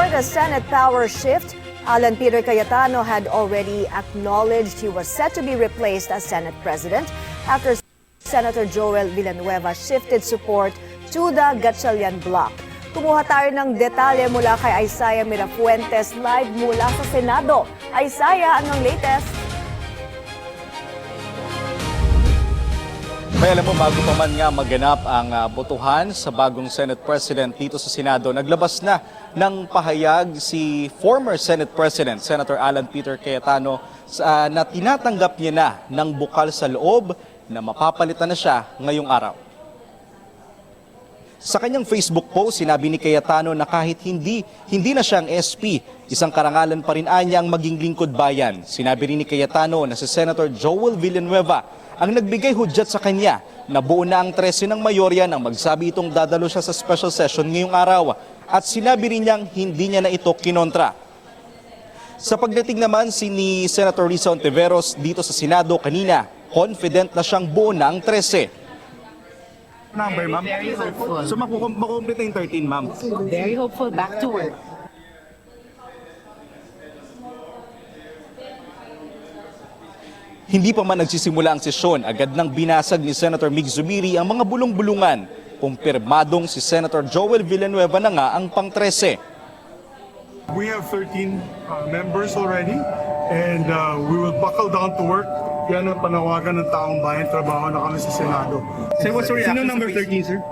Before the Senate power shift, Alan Peter Cayetano had already acknowledged he was set to be replaced as Senate President after Senator Joel Villanueva shifted support to the Gatchalian bloc. Kumuha tayo ng detalye mula kay Isaiah Mirafuentes live mula sa Senado. Isaiah, anong latest? May alam mo, bago pa man nga maganap ang botohan sa bagong Senate President dito sa Senado, naglabas na ng pahayag si former Senate President, Senator Alan Peter Cayetano, na tinatanggap niya na ng bukal sa loob na mapapalitan na siya ngayong araw. Sa kanyang Facebook post, sinabi ni Cayetano na kahit hindi na siyang SP, isang karangalan pa rin anyang maging lingkod bayan. Sinabi rin ni Cayetano na si Senator Joel Villanueva ang nagbigay hudyat sa kanya na buo na ang 13 ng mayorya nang magsabi itong dadalo siya sa special session ngayong araw. At sinabi rin niyang hindi niya na ito kinontra. Sa pagdating naman ni Senator Risa Ontiveros dito sa Senado kanina, confident na siyang buo na ang 13. Number, ma'am? Very hopeful. So makukomplete yung 13, ma'am? Very hopeful. Back to work. Hindi pa man nagsisimula ang sesyon, agad nang binasag ni Senator Mig Zubiri ang mga bulong-bulungan. Kumpirmadong si Senator Joel Villanueva na nga ang pang-13. We have 13 members already and we will buckle down to work. Yan ang panawagan ng taong bayan, trabaho na kami sa Senado. So what's your reaction? Sino number 13, sir?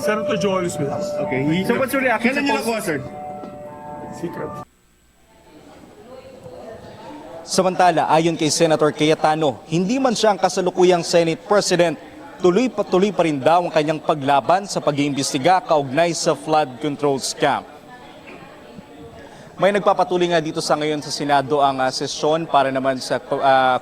Senator Joel is with us. Okay. So what's your reaction? Kailan Kailan niyo nakuha, sir? Secret. Samantala, ayon kay Senator Cayetano, hindi man siya ang kasalukuyang Senate President, tuloy pa rin daw ang kanyang paglaban sa pag-iimbestiga kaugnay sa flood control scam. May nagpapatuloy nga dito sa ngayon sa Senado ang sesyon para naman sa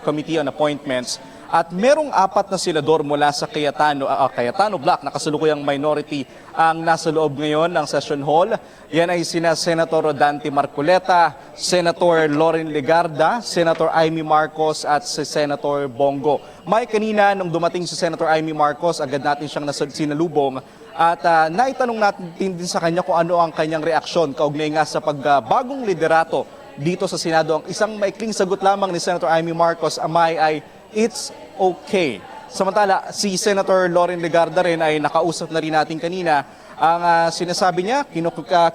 Committee on Appointments at merong 4 na senador mula sa Cayetano Bloc na kasalukuyang minority ang nasa loob ngayon ng session hall. Yan ay sina Senator Rodante Marcoleta, Senator Loren Legarda, Senator Amy Marcos at si Senator Bongo. May kanina nung dumating si Senator Amy Marcos, agad natin siyang sinalubong at naitanong natin din sa kanya kung ano ang kanyang reaksyon kaugnay nga sa pagbagong liderato dito sa Senado. Ang isang maikling sagot lamang ni Senator Amy Marcos amay ay it's okay. Samantala, si Senator Loren Legarda rin ay nakausap na rin natin kanina. Ang sinasabi niya,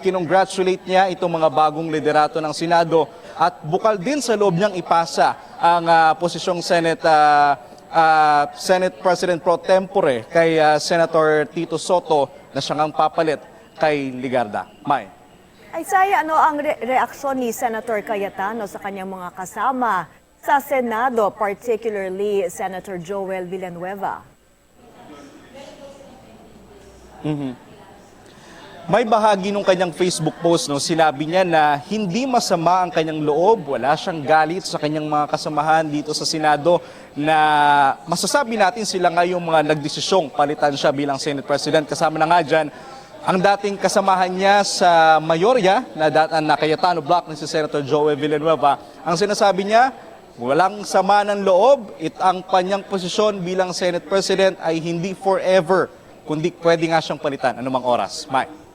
kinongratulate niya itong mga bagong liderato ng Senado at bukal din sa loob niyang ipasa ang posisyong Senate President Pro Tempore kay Senator Tito Soto na siyang ang papalit kay Legarda. May. Isaiah, ano ang reaksyon ni Senator Cayetano sa kanyang mga kasama sa Senado, particularly Senator Joel Villanueva? May bahagi nung kanyang Facebook post, sinabi niya na hindi masama ang kanyang loob, wala siyang galit sa kanyang mga kasamahan dito sa Senado na masasabi natin sila nga yung mga nagdesisyong palitan siya bilang Senate President. Kasama na nga dyan ang dating kasamahan niya sa mayorya na Cayetano Bloc na si Senator Joel Villanueva. Ang sinasabi niya, walang sama ng loob, ang kanyang posisyon bilang Senate President ay hindi forever, kundi pwede nga siyang palitan anumang oras. Mike.